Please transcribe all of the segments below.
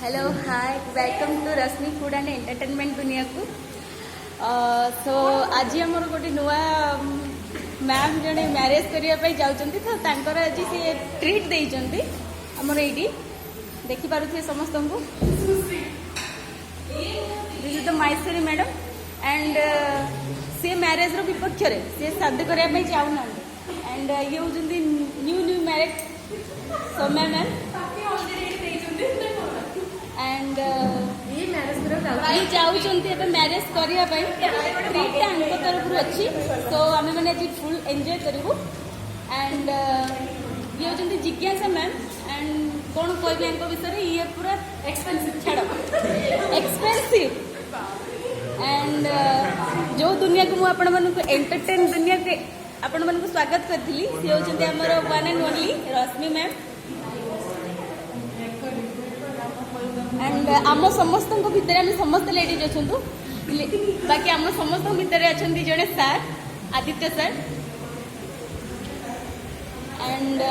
Hello hi welcome to Rashmi food and entertainment दुनिया को सो आज आमर गोटे नुआ मैम जड़े मैरेज करने जाऊँगी तो तांकर आज सी ट्रीट देइचंती आमर ये देखिपे समस्त को this is the misery madam and she marriage विपक्ष सी शादी करने चाहूना एंड ये होती new marriage Soumya ma'am and ये चाहते मैरेज करने ट्रीटा तरफ अच्छी सो आम मैंने आज फुल एंजॉय करूँ एंड ये होती जिज्ञासा मैम एंड कौन कहबी विषय ये पूरा एक्सपेंसिव छाड़ एक्सपेंसिव एंड जो दुनिया को मुझे एंटरटेन दुनिया के आपण मन को स्वागत करी सी होती आमर one and only Rashmi ma'am and आम समस्त भितर आम समस्त लेडीज अच्छा बाकी आम समस्त भितर अच्छा जड़े सार आदित्य सर एंड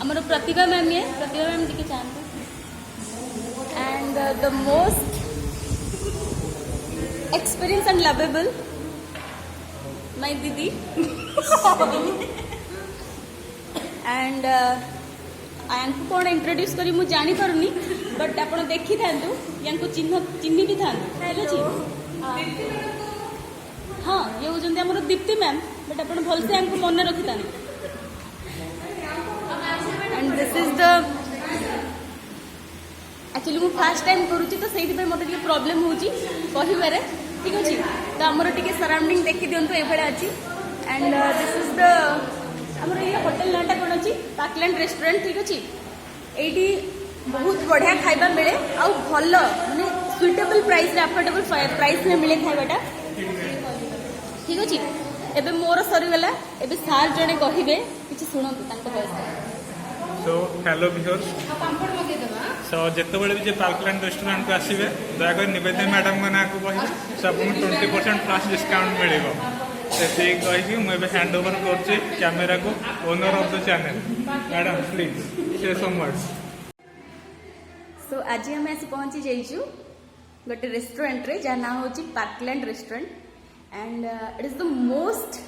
आमर प्रतिभा मैम ये प्रतिभा मैम टी चाहते and the most experience and lovable my दीदी एंड यांकु कौन इंट्रोड्यूस करी मु जानी पारुनी बट आप देखी था चिन्ह भी था ठीक अच्छे हाँ ये होती आम दीप्ति मैम बट आप भलसे यांकु मन रखी था and this is the actually मु फर्स्ट टाइम करुँची तो से मत प्रॉब्लम होची कहिबारे ठीक अच्छे तो आमर टी सराउंडिंग देखी दिंतु ये अच्छी एंड दिस इज द आमर ये होटेल नाटा कौन अच्छी पार्कलैंड रेस्टोरेंट ठीक अच्छे ये बहुत बढ़िया खाइबा मिले आउ भल माने सुइटेबल प्राइस रे अफोर्डेबल प्राइस में मिले खाइबाटा ठीक अच्छे एबे मोर सरीगला एबे सार जने कहिबे किछि सुनंतु तांको voice so hello viewers so जितेबाला भी पार्कलैंड रेस्टोरेंट को आसवे दयाकोरी निवेदिता मैडम को ना को कहे सब 20% प्लस डिस्काउंट मिले से कहीकि मुझे हैंड ओवर कर कैमेरा को owner of the channel madam please से सम वर्ड्स सो आज आम आसी पहुंची जाइछु गोटे रेस्टोरेंट रे जहाँ ना होची Parkland restaurant and it is the most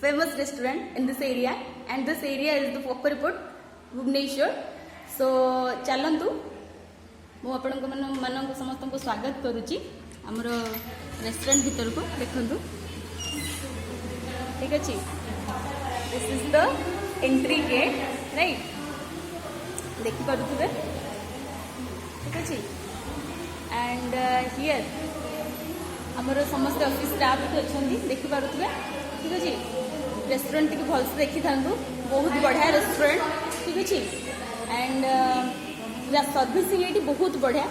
famous restaurant in this area and this area is the Pokhariput Bhubaneswar so चलतु मुझे समस्त को स्वागत करुच्ची आमर रेस्टोरेंट भीतर को देखु ठीक अच्छे this is the entry gate right देखिपे ठीक अच्छे एंड हियर आमर समस्त ऑफिस स्टाफ भी अच्छा देखिपे ठीक अच्छे रेस्टोरेंट टी भलसे देखी था बहुत बढ़िया रेस्टोरेंट ठीक अच्छे एंड सर्विसिंग ये बहुत बढ़िया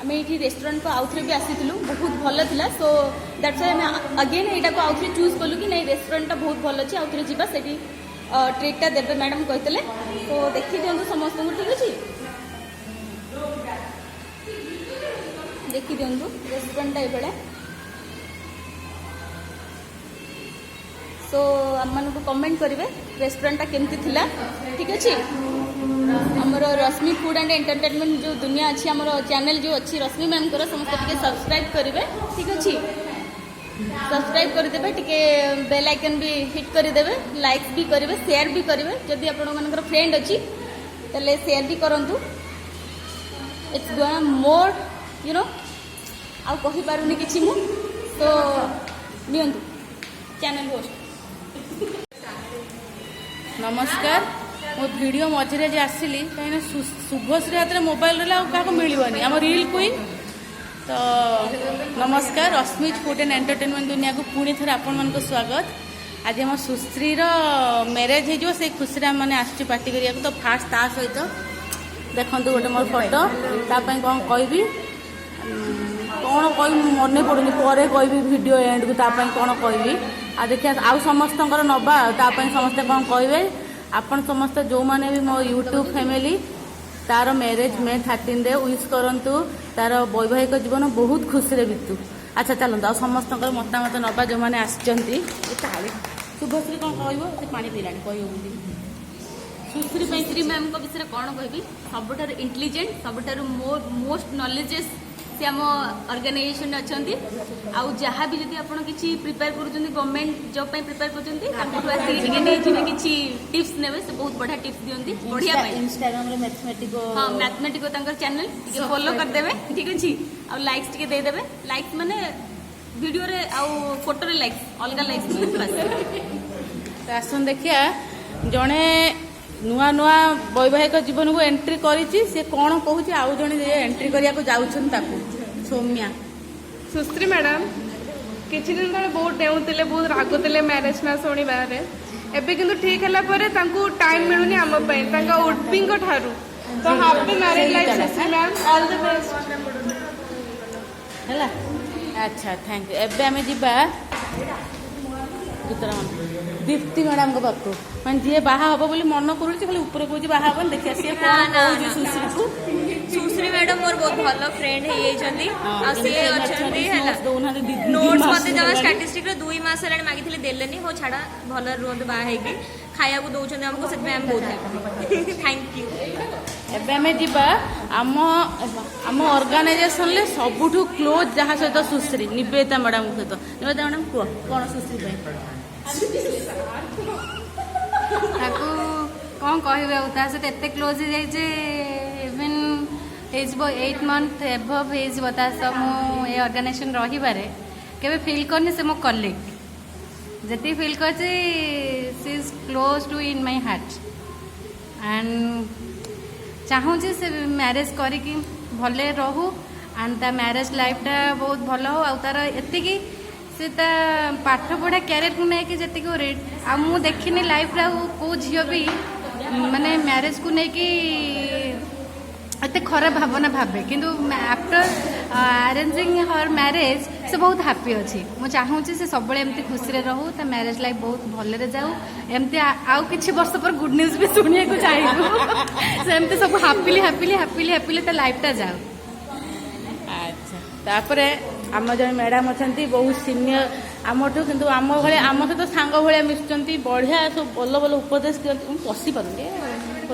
आम ये रेस्टोरेंट को आउ थे भी आसी बहुत भल था सो दैट्स वाई आम अगेन यहाँ को आउ थे चूज कलु कि नहीं रेस्टोरेंट बहुत भल अच्छे आउ थे जावा से ट्रीटा देवे मैडम कहते तो देखी दिंतु समस्त को ठीक अच्छे देखी दिंतु रेस्टोरेंट ये सो आम मान कमेंट करेंगे रेस्टोरेंटा केमती थिला ठीक अच्छे आमर रश्मि फूड एंड एंटरटेनमेंट जो दुनिया अच्छी आमर चैनल जो अच्छी रश्मि मैम को समस्त टिके सब्सक्राइब करेंगे ठीक अच्छे सब्सक्राइब करदे टिके बेल आइकन भी हिट करदे लाइक भी करेंगे शेयर भी करेंगे जदि आपण फ्रेंड अच्छी तेल शेयर भी करंतु it's going more you know आउ कहि पारुनी किछि मु तो नियंतु चैनल होस्ट नमस्कार मो वीडियो मझे जे आसली कहीं शुभश्री हाथ में मोबाइल रहा क्या मिलनी आम रियल क्वीन तो नमस्कार रश्मि फूड एंड एंटरटेनमेंट दुनिया को पुणी थे आपण मान स्वागत आज आम सुश्री मैरेज हो से खुशी मैंने आसची पार्टी करिया तो फास्ट ता सहित देखो गोटे मोर फोटो तापाई कौन कहबी कौन कह मन पड़ूनी पर कहबी वीडियो एंड को तापाई कौन कहबी आ देखिए आउ समस्त नवा तापाई समस्ते कौन कहे आपण समस्त जो माने भी मो यूट्यूब फैमिली तार मैरेज मे 13 रे विश करंतु तार वैवाहिक जीवन बहुत खुशी रे बीतू अच्छा चलता आ समस्त मतामत नवा जो मैंने आसचंती शुभश्री कौन कहबो से पानी पीलानी कहबो सुश्री मैम को विषय कौन कहबी सबुठार इंटेलिजेंट सबुठार मोस्ट नॉलेजेस से आम ऑर्गेनाइजेशन अच्छा आउ जहाँ भी जब आप किसी प्रिपेयर कर गवर्नमेंट जॉब प्रिपेयर कर किसी टिप्स ने से बहुत बढ़िया टिप्स दिखती बढ़िया इंस्टाग्राम रे मैथमेटिको हाँ मैथमेटिको चैनल फॉलो करदेवे ठीक अच्छे आ लाइक्स टे देदेवे लाइक्स माने वीडियो रे आउ फोटो रे लाइक्स अलग लाइक्स बस आसन देखिया जड़े नुआ नुआ वैवाहिक जीवन को एंट्री करिछि से कौन कहूँ आउ जड़े एंट्री करिया को जाउछन ताकू सौम्या सुश्री मैडम किछि दिन तले बहुत डेउतिले बहुत रागुतिले मैरिज ना शुणी बारे एबे किंतु ठीक हला परे तांकू टाइम मिलुनी हम पई तांका उडपिंग को ठारू तो happy marriage life Sushri ma'am all the best हैला अच्छा थैंक यू एबे हमें जीबा दीप्ति मैडम को पाखु मैं जी बाहा हम बोली मन करूँ खाली ऊपर कौन बाहा हम देखिए सी सुश्री को सुश्री मैडम मोर बहुत भल फ्रेंड है नोट्स मत जमा स्टैटिस्टिक 2 मास है मागी देलेनी हो छाड़ा भल रुहतु बाहर खाया दौरान आमको से बहुत थैंक यू एबे हमें जीबा आम ऑर्गेनाइजेशन ले सबुठु क्लोज जहाँ सहित सुश्री निवेदिता मैडम सहित निवेदिता मैडम कह कौन सुश्री कौन कह सहित एत क्लोज हो जाए इवेन हो 8 मंथ एभव हो मुझे ऑर्गेनाइजेशन रही केवे फील करनी से मो कलीग जी फील कर she is close to in my heart and चाहूँ से मैरिज करिकी भले रहू एंड ता मैरिज लाइफटा बहुत भल हो आ तार एतिकी से ता पाठ पढ़ा कैरियर को लेकिन जी रेट आ मु देखनी लाइफ को झील भी माने मैरिज को लेकिन एत खराब भावना भावे किंतु आफ्टर अरेंजिंग हर मैरिज से बहुत हैप्पी अच्छी मुझे चाहूँगी से सब एमती खुशी रहू ता मैरिज लाइफ बहुत भलरे जाऊ एमती आउ किछि वर्ष पर गुड न्यूज भी सुनिया को चाहिए से एमती सब हैप्पीली हैप्पीली हैप्पीली हैप्पीली ता लाइफटा जाऊ अच्छा तापरे आम जन मैडम अच्छा बहुत सीनियर आमठू किंतु आम भाई आम सहित सांग भाया मिशुंट बढ़िया सब भल भल उपदेश दिखती मुझे पशि पारे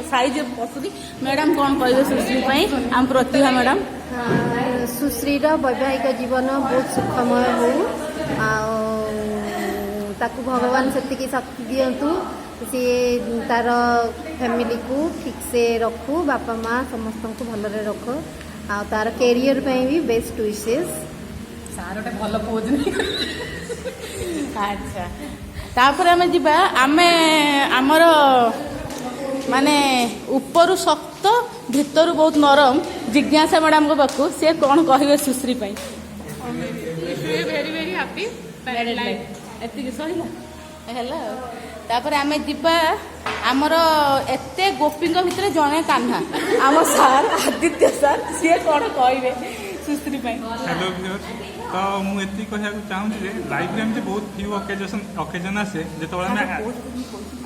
साइज पशुरी मैडम कौन कहे सुश्री आम प्रतिभा मैडम सुश्रीर वैवाहिक जीवन बहुत सुखमय हो ताकू भगवान से शक्ति दिंतु सी तार फैमिली को ठीक से रखू बापा माँ समस्त को भलरे रख आ तार कैरियर भी बेस्ट विशेष सार गोटे भल पोज अच्छा तापर आम जीवा आमे आमर माने ऊपर शक्त भितर बहुत नरम जिज्ञासा मैडम को पाखु सी कौन कहे Sushree very very happy married life एति सहिला तापर आम जीवा आमर एते गोपी भितर जड़े कान्हा आम सार आदित्य सार सी कौन कहे सुश्री हेलो तो मुझे कहना चाहूँगी लाइफ में एमती बहुत फ्यू ओकेजन आसे जो आम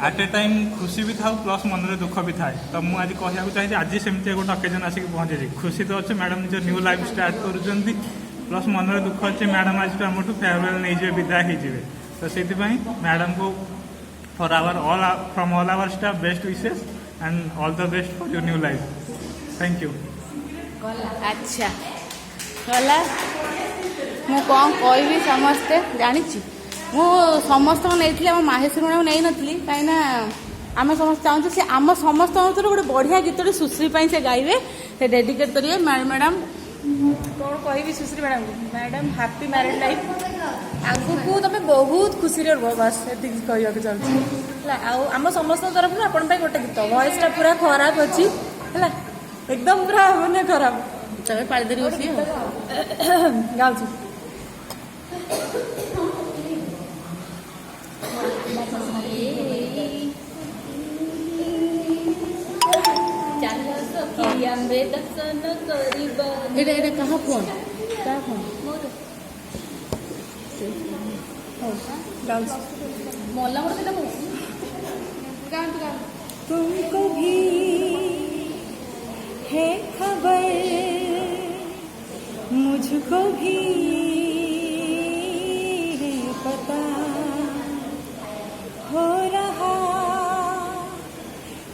एट ए टाइम खुशी भी था प्लस मन में दुख भी थाए तो मुझे आज कहना चाहिए आज सेमती गोटे ओकेजन आसिक पहुँचे खुशी तो अच्छे मैडम निज न्यू लाइफ स्टार्ट कर प्लस मन में दुख अच्छे मैडम आज आम फेयरवेल नहीं विदाय हो तो से मैडम को for our all from all our staff best wishes and all the best for your new life thank you अच्छा गला मु कौन कहि समस्ते जानी मु समस्त नहीं आम माहेश्वरी मैडम नहीं नी कहीं आम समस्त चाहूँ से आम समस्त गोटे बढ़िया गीत सुश्री से गाइबे से डेडिकेट करेंगे मैडम कौन कहि सुश्री मैडम को मैडम हैप्पी मैरिड लाइफ आगू तुम बहुत खुशी रुह बस ये कहवाक चाहूँ आम समस्त तरफ आपण गोटे गीत वॉइसटा पूरा खराब अच्छी है एकदम पूरा मैंने खराब चलो पाड़ी धरी बस गाँव कहाँ फोन क्या फोन मोला तुमको भी है खबर मुझको भी है पता हो रहा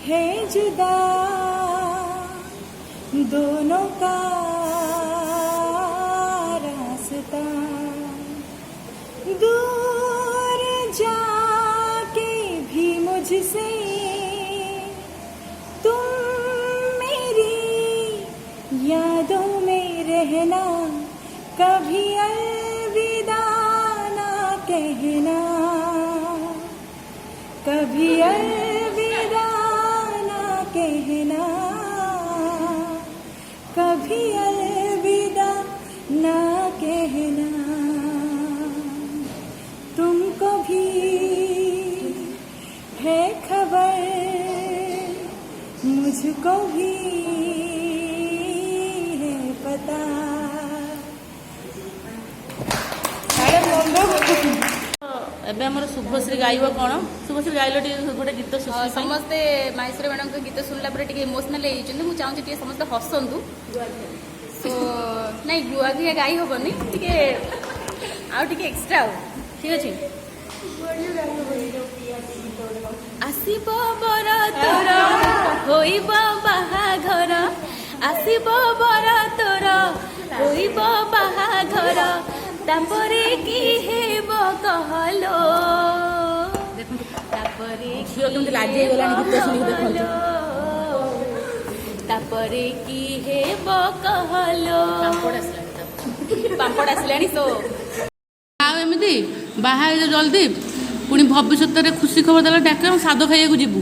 है जुदा दोनों का रास्ता, दूर जाके भी मुझसे तुम मेरी यादों में रहना, कभी अलविदा ना कहना, कभी अलविदा ना कहना, कभी अलविदा ना कहना। तुमको भी है खबर, मुझको भी है पता। ଏବେ ଆମର ଶୁଭଶ୍ରୀ ଗାଇବ କ'ଣ? ଶୁଭଶ୍ରୀ ଗାଇଲ ଟିକେ ଗୋଟେ ଗୀତ ସୁଶ୍ରୀ ପାଇଁ। ସମସ୍ତେ ମାହେଶ୍ୱରୀ ମ୍ୟାଡ଼ାମଙ୍କ ଗୀତ ଶୁଣିଲା ପରେ ଟିକେ ଇମୋସନାଲ ହେଇଯାଇଛନ୍ତି। ମୁଁ ଚାହୁଁଛି ଟିକେ ସମସ୍ତେ ହସନ୍ତୁ। ସୋ ନାଇଁ ଗୁଆଘିଆ ଗାଇ ହବନି, ଟିକେ ଆଉ ଟିକେ ଏକ୍ସଟ୍ରା ଆଉ ଠିକ୍ ଅଛି। ଆସିବ ବର ତୋର ହୋଇବ ବାହାଘର, ଆସିବ ବର ତୋର ହୋଇବ ବାହାଘର, ତାପରେ କି ହେବ କହଲୋ, ତାପରେ ଝିଅ କେମିତି ରାଜି ହେଇଗଲାଣି ଗୀତ ଶୁଣିକି ଦେଖନ୍ତୁ। ତାପରେ କି ହେବ କହଲୋ, ପାମ୍ପଡ଼ ଆସିଲାଣି। ସୋ ଆଉ ଏମିତି ବାହା ହେଇଯାଉ ଜଲ୍ଦି, ପୁଣି ଭବିଷ୍ୟତରେ ଖୁସି ଖବର ଦେଲେ ଡାକିବ, ସ୍ୱାଦ ଖାଇବାକୁ ଯିବୁ।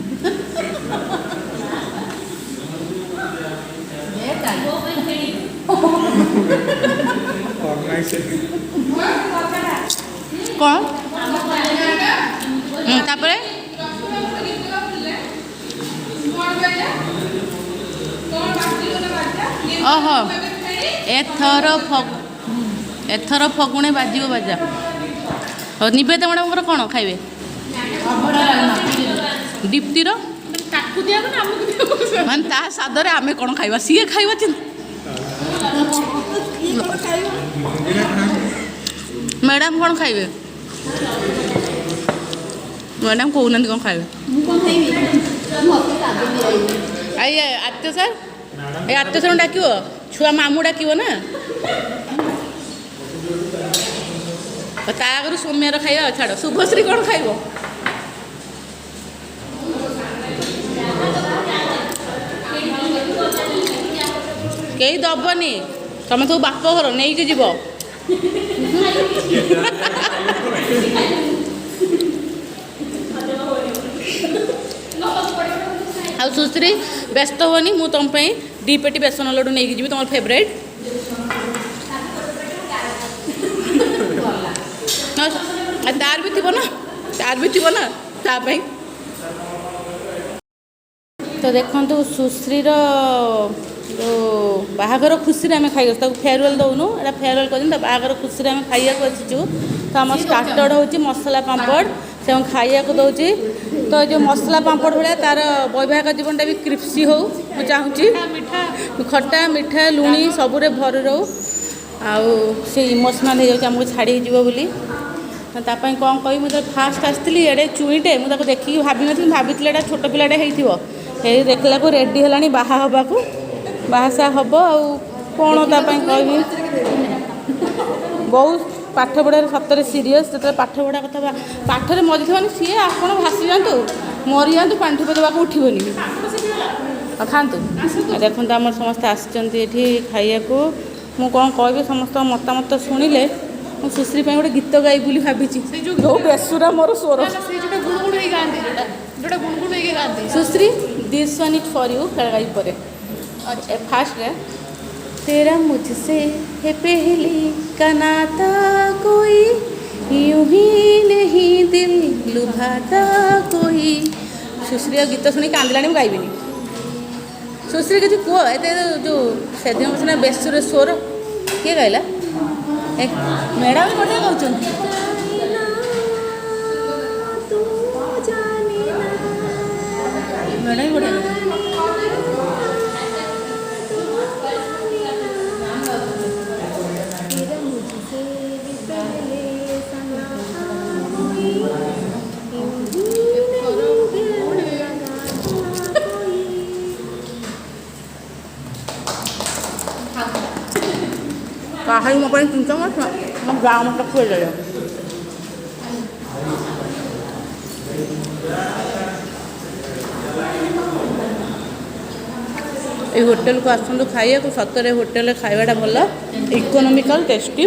କ'ଣ ତାପରେ ଓହୋ ଏଥର ଫଗୁଣେ ବାଜିବ ବାଜା। ହଉ ନିବେଦ ମ୍ୟାଡ଼ାମଙ୍କର କ'ଣ ଖାଇବେ? ଦୀପ୍ତିର ମାନେ ତା ସ୍ୱାଦରେ ଆମେ କ'ଣ ଖାଇବା, ସିଏ ଖାଇବା ଚିନ୍ତା। ମ୍ୟାଡ଼ାମ୍ କ'ଣ ଖାଇବେ? ମ୍ୟାଡ଼ାମ୍ କହୁନାହାନ୍ତି କ'ଣ ଖାଇବେ? I Aditya sir, A Aditya sir ଡାକିବ, ଛୁଆ ମାମୁଁ ଡାକିବ ନା। ତା ଆଗରୁ ସୌମ୍ୟର ଖାଇବା ଛାଡ଼। ଶୁଭଶ୍ରୀ କ'ଣ ଖାଇବ? କେହି ଦବନି, ତମେ ସବୁ ବାପ ଘର ନେଇକି ଯିବ। ଆଉ ସୁଶ୍ରୀ ବ୍ୟସ୍ତ ହୁଅନି, ମୁଁ ତମ ପାଇଁ 2 ପେଟି ବେସନ ଲଡ଼ୁ ନେଇକି ଯିବି, ତମର ଫେଭରାଇଟ୍। ତାର ବି ଥିବ ନା ତା ପାଇଁ। ତ ଦେଖନ୍ତୁ ସୁଶ୍ରୀର ଯେଉଁ ବାହାଘର ଖୁସିରେ ଆମେ ଖାଇବାକୁ, ତାକୁ ଫେୟାରୱେଲ୍ ଦେଉନୁ, ଏଇଟା ଫେୟାରୱେଲ୍ କରିଛନ୍ତି। ତା ବାହାଘର ଖୁସିରେ ଆମେ ଖାଇବାକୁ ଆସିଛୁ। ତ ଆମର ଷ୍ଟାର୍ଟର ହେଉଛି ମସଲା ପାମ୍ପଡ଼, ସେ ଆମେ ଖାଇବାକୁ ଦେଉଛି। ତ ଏ ଯେଉଁ ମସଲା ପାମ୍ପଡ଼ ଭଳିଆ ତାର ବୈବାହିକ ଜୀବନଟା ବି କ୍ରିପ୍ସି ହେଉ ମୁଁ ଚାହୁଁଛି, ଖଟା ମିଠା ଲୁଣି ସବୁରେ ଭରି ରହୁ। ଆଉ ସେ ଇମୋସନାଲ୍ ହେଇଯାଉଛି ଆମକୁ ଛାଡ଼ିକି ଯିବ ବୋଲି। ତା ପାଇଁ କ'ଣ କହିବି, ମୁଁ ଯେତେବେଳେ ଫାଷ୍ଟ ଆସିଥିଲି ଏଡ଼େ ଚୁଇଁଟେ, ମୁଁ ତାକୁ ଦେଖିକି ଭାବିନଥିଲି, ଭାବିଥିଲି ଏଇଟା ଛୋଟ ପିଲାଟେ ହେଇଥିବ। ହେଇ ଦେଖିଲାକୁ ରେଡ଼ି ହେଲାଣି ବାହା ହେବାକୁ, ବାହାସାହା ହେବ। ଆଉ କ'ଣ ତା ପାଇଁ କହିବି, ବହୁତ ପାଠ ପଢ଼ାରେ ସତରେ ସିରିୟସ୍। ଯେତେବେଳେ ପାଠ ପଢ଼ା କଥା ପାଠରେ ମରିଥିବନି ସିଏ, ଆପଣ ଭାସିଯାଆନ୍ତୁ ମରିଯାଆନ୍ତୁ, ପାଣି ଠୋପେ ଦେବାକୁ ଉଠିବନି। ଖାଆନ୍ତୁ। ଦେଖନ୍ତୁ ଆମର ସମସ୍ତେ ଆସିଛନ୍ତି ଏଠି ଖାଇବାକୁ। ମୁଁ କ'ଣ କହିବି, ସମସ୍ତଙ୍କ ମତାମତ ଶୁଣିଲେ ମୁଁ ସୁଶ୍ରୀ ପାଇଁ ଗୋଟେ ଗୀତ ଗାଇ ବୋଲି ଭାବିଛି। ଯେଉଁ ବେସୁରା ମୋର ସ୍ୱର, Sushree this one is for you guy ପରେ। फास्ट तेरा मुझसे है पहली का नाता, कोई यूं ही नहीं दिल लुभाता कोई। सुश्री गीत शुणी कांदिलानी ମୁଁ ଗାଇବିନି। सुश्री କିଛି କୁହ, ଏତେ ଯେଉଁ ସେଦିନ ସିନା ବେଶୁର ସ୍ୱର କିଏ ଗାଇଲା? ମ୍ୟାଡ଼ାମ୍ ବଢ଼ିଆ ଗାଉଛନ୍ତି। ମ୍ୟାଡ଼ାମ୍ ବଢ଼ିଆ ଗାଉଛନ୍ତି। କାହାରି ମୋ ପାଇଁ ଚିନ୍ତା ମୋ ଗାଁ ମତେ ଖୁଆଇଦେଲେ। এই ହୋଟେଲକୁ ଆସନ୍ତୁ ଖାଇବାକୁ। ସତରେ ହୋଟେଲରେ ଖାଇବାଟା ଭଲ, ଇକୋନୋମିକାଲ, ଟେଷ୍ଟି।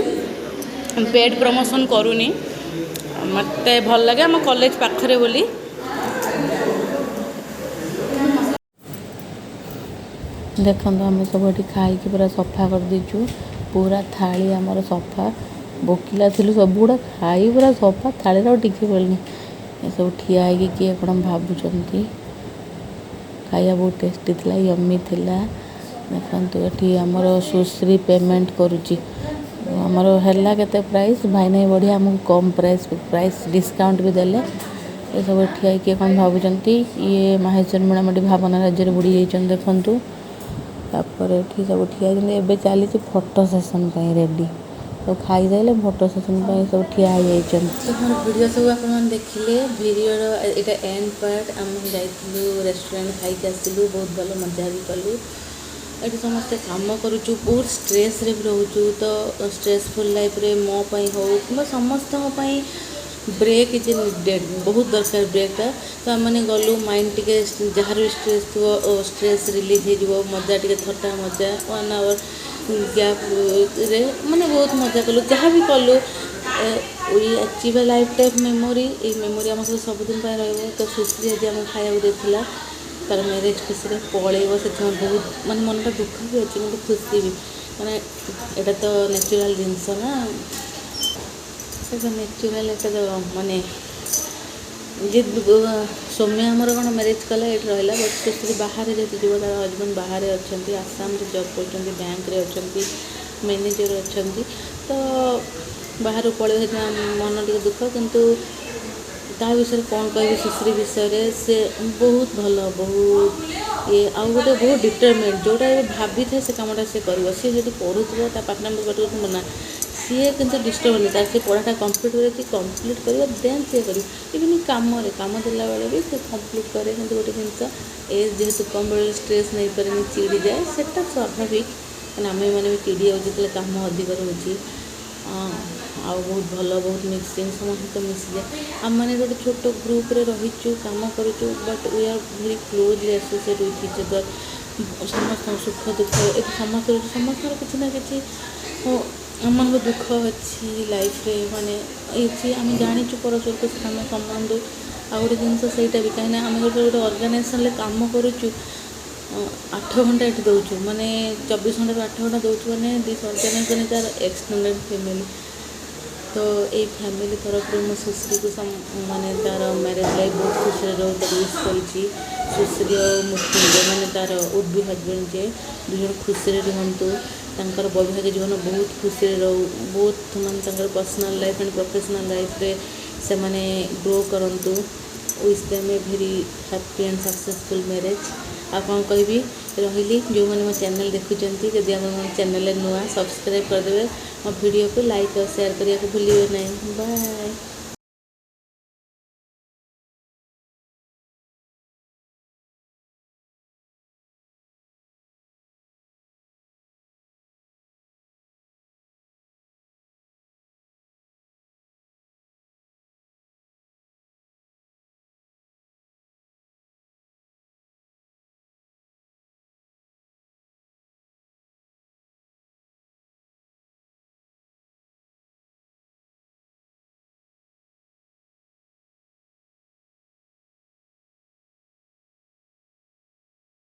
ପେଡ୍ ପ୍ରମୋସନ୍ କରୁନି, ମୋତେ ଭଲ ଲାଗେ ଆମ କଲେଜ ପାଖରେ ବୋଲି। ଦେଖନ୍ତୁ ଆମେ ସବୁ ଏଠି ଖାଇକି ପୁରା ସଫା କରିଦେଇଛୁ। ପୁରା ଥାଳି ଆମର ସଫା, ଭୋକିଲା ଥିଲୁ ସବୁଗୁଡ଼ା ଖାଇ ପୁରା ସଫା, ଥାଳିରେ ଆଉ ଟିକେ ମିଳିନି। ଏସବୁ ଠିଆ ହେଇକି କିଏ କ'ଣ ଭାବୁଛନ୍ତି। ଖାଇବା ବହୁତ ଟେଷ୍ଟି ଥିଲା, ୟମି ଥିଲା। ଦେଖନ୍ତୁ ଏଠି ଆମର ସୁଶ୍ରୀ ପେମେଣ୍ଟ କରୁଛି। ଆମର ହେଲା କେତେ ପ୍ରାଇସ୍, ଭାଇ ନାହିଁ ବଢ଼ିଆ ଆମକୁ କମ୍ ପ୍ରାଇସ୍ ଡିସ୍କାଉଣ୍ଟ ବି ଦେଲେ। ଏସବୁ ଠିଆ ହେଇକି କିଏ କ'ଣ ଭାବୁଛନ୍ତି। ଇଏ ମାହେଶ୍ୱର ମେଳାମଟି ଭାବନା ରାଜ୍ୟରେ ବୁଡ଼ି ଯାଇଛନ୍ତି ଦେଖନ୍ତୁ। ତାପରେ ଏଠି ସବୁ ଠିଆ ହେଇଛନ୍ତି। ଏବେ ଚାଲିଛି ଫଟୋ ସେସନ୍ ପାଇଁ ରେଡ଼ି। ସବୁ ଖାଇସାରିଲେ ଫଟୋ ସେସନ୍ ପାଇଁ ସବୁ ଠିଆ ହେଇଯାଇଛନ୍ତି। ମୋର ଭିଡ଼ିଓ ସବୁ ଆପଣମାନେ ଦେଖିଲେ। ଭିଡ଼ିଓର ଏଇଟା ଏଣ୍ଡ ପାର୍ଟ। ଆମେ ଯାଇଥିଲୁ ରେଷ୍ଟୁରାଣ୍ଟ ଖାଇକି ଆସିଲୁ, ବହୁତ ଭଲ ମଜା ବି କଲୁ। ଏଠି ସମସ୍ତେ କାମ କରୁଛୁ, ବହୁତ ଷ୍ଟ୍ରେସ୍ରେ ବି ରହୁଛୁ। ତ ଷ୍ଟ୍ରେସଫୁଲ୍ ଲାଇଫ୍ରେ ମୋ ପାଇଁ ହଉ କିମ୍ବା ସମସ୍ତଙ୍କ ପାଇଁ ବ୍ରେକ୍ ଇଜ୍ ନିଡେଡ୍, ବହୁତ ଦରକାର ବ୍ରେକ୍ଟା। ତ ଆମେମାନେ ଗଲୁ, ମାଇଣ୍ଡ ଟିକେ ଯାହାର ବି ଷ୍ଟ୍ରେସ୍ ଥିବ ଷ୍ଟ୍ରେସ୍ ରିଲିଜ୍ ହେଇଯିବ। ମଜା ଟିକେ ଥଟ୍ଟା ମଜା 1 ଆୱାର ଗ୍ୟାପ୍ରେ ମାନେ ବହୁତ ମଜା କଲୁ। ଯାହା ବି କଲୁ we achieve A life time memory. ଏଇ ମେମୋରି ଆମ ସହିତ ସବୁଦିନ ପାଇଁ ରହିବ। ତ ସୁଶ୍ରୀ ଆଜି ଆମକୁ ଖାଇବାକୁ ଦେଇଥିଲା, ତାର ମ୍ୟାରେଜ୍ ଖୁସିରେ ପଳେଇବ। ସେଥିପାଇଁ ବହୁତ ମାନେ ମନଟା ଦୁଃଖ ବି ଅଛି କିନ୍ତୁ ଖୁସି ବି, ମାନେ ଏଇଟା ତ ନ୍ୟାଚୁରାଲ୍ ଜିନିଷ ନା, ସେଇଟା ନ୍ୟାଚୁରାଲ୍। ଏଇଟା ତ ମାନେ ଯେ ସୌମ୍ୟ ଆମର କ'ଣ ମ୍ୟାରେଜ୍ କଲା ଏଇଠି ରହିଲା, ବଟ୍ ସୁଶ୍ରୀ ବାହାରେ ଯେହେତୁ ଯିବ, ତାର ହଜବେଣ୍ଡ ବାହାରେ ଅଛନ୍ତି, ଆସାମରେ ଜବ୍ କରୁଛନ୍ତି, ବ୍ୟାଙ୍କରେ ଅଛନ୍ତି, ମ୍ୟାନେଜର୍ ଅଛନ୍ତି। ତ ବାହାରକୁ ପଳେଇବ, ସେଥିପାଇଁ ମନ ଟିକେ ଦୁଃଖ। କିନ୍ତୁ ତା ବିଷୟରେ କ'ଣ କହିବି, ସୁଶ୍ରୀ ବିଷୟରେ ସେ ବହୁତ ଭଲ, ବହୁତ ଇଏ, ଆଉ ଗୋଟେ ବହୁତ ଡିଟରମିନେଟ୍। ଯେଉଁଟା ଏବେ ଭାବିଥାଏ ସେ କାମଟା ସେ କରିବ। ସିଏ ଯଦି ପଢ଼ୁଥିବ, ତା ପାର୍ଟନର୍ ପଢ଼ୁଥିବ ନା, ସିଏ କିନ୍ତୁ ଡିଷ୍ଟର୍ବ ହେଲେ ତାର ସେ ପଢ଼ାଟା କମ୍ପ୍ଲିଟ୍ କରିବ ଦେନ୍ ସିଏ କରିବ। ଇଭିନ୍ କାମ ଦେଲାବେଳେ ବି ସେ କମ୍ପ୍ଲିଟ୍ କରେ। କିନ୍ତୁ ଗୋଟେ ଜିନିଷ, ଏଜ୍ ଯେହେତୁ କମ୍ ବେଳେ ଷ୍ଟ୍ରେସ୍ ନେଇପାରେନି, ଚିଡ଼ିଯାଏ, ସେଟା ସ୍ୱାଭାବିକ। କାରଣ ଆମେମାନେ ବି ଚିଡ଼ି ଯାଉଛୁ ଯେତେବେଳେ କାମ ଅଧିକ ରହୁଛି। ଆଉ ବହୁତ ଭଲ, ବହୁତ ମିକ୍ସିଂ, ସମସ୍ତ ସହିତ ମିଶିଯାଏ। ଆମେମାନେ ଗୋଟେ ଛୋଟ ଗ୍ରୁପ୍ରେ ରହିଛୁ, କାମ କରୁଛୁ, but we are very closely associate with each other. ସମସ୍ତଙ୍କ ସୁଖ ଦୁଃଖ ଏଠି ସମସ୍ତଙ୍କର କିଛି ନା କିଛି ଆମମାନଙ୍କ ଦୁଃଖ ଅଛି ଲାଇଫ୍ରେ, ମାନେ ଏଇଠି ଆମେ ଜାଣିଛୁ ପରସ୍ପରକୁ ଆମେ ସମ୍ମାନ ଦେଉ। ଆଉ ଗୋଟେ ଜିନିଷ ସେଇଟା ବି, କାହିଁକିନା ଆମେ ଗୋଟେ ଅର୍ଗାନାଇଜେସନ୍ରେ କାମ କରୁଛୁ, 8 ଘଣ୍ଟା ଏଠି ଦେଉଛୁ, ମାନେ 24 ଘଣ୍ଟାରୁ 8 ଘଣ୍ଟା ଦେଉଛୁ, ମାନେ ଦିସ୍ ଅର୍ଗାନାଇଜେସନ୍ ତାର ଏକ୍ସଟେଣ୍ଡେଡ଼୍ ଫ୍ୟାମିଲି। ତ ଏଇ ଫ୍ୟାମିଲି ତରଫରୁ ମୁଁ ସୁଶ୍ରୀକୁ ମାନେ ତା'ର ମ୍ୟାରେଜ୍ ଲାଇଫ୍ ବହୁତ ଖୁସିରେ ରହୁ ତାକୁ ୱିଶ୍ କରିଛି। ସୁଶ୍ରୀ ଆଉ ମୃତ୍ୟୁଞ୍ଜୟ ମାନେ ତା'ର ଉଡ୍ ବି ହଜବେଣ୍ଡ, ଯେ ଦୁଇଜଣ ଖୁସିରେ ରୁହନ୍ତୁ, ତାଙ୍କର ବୈବାହିକ ଜୀବନ ବହୁତ ଖୁସିରେ ରହୁ, ବହୁତ ମାନେ ତାଙ୍କର ପର୍ସନାଲ୍ ଲାଇଫ୍ ଆଣ୍ଡ ପ୍ରୋଫେସନାଲ୍ ଲାଇଫ୍ରେ ସେମାନେ ଗ୍ରୋ କରନ୍ତୁ। Wish them A very happy and successful marriage. ଆଉ କ'ଣ କହିବି, ରହିଲି। ଯେଉଁମାନେ ମୋ ଚ୍ୟାନେଲ୍ ଦେଖୁଛନ୍ତି, ଯଦି ଆପଣ ମୋ ଚ୍ୟାନେଲ୍ରେ ନୂଆ, ସବସ୍କ୍ରାଇବ୍ କରିଦେବେ। ମୋ ଭିଡ଼ିଓକୁ ଲାଇକ୍ ଆଉ ସେୟାର୍ କରିବାକୁ ଭୁଲିବେ ନାହିଁ। ବାଏ।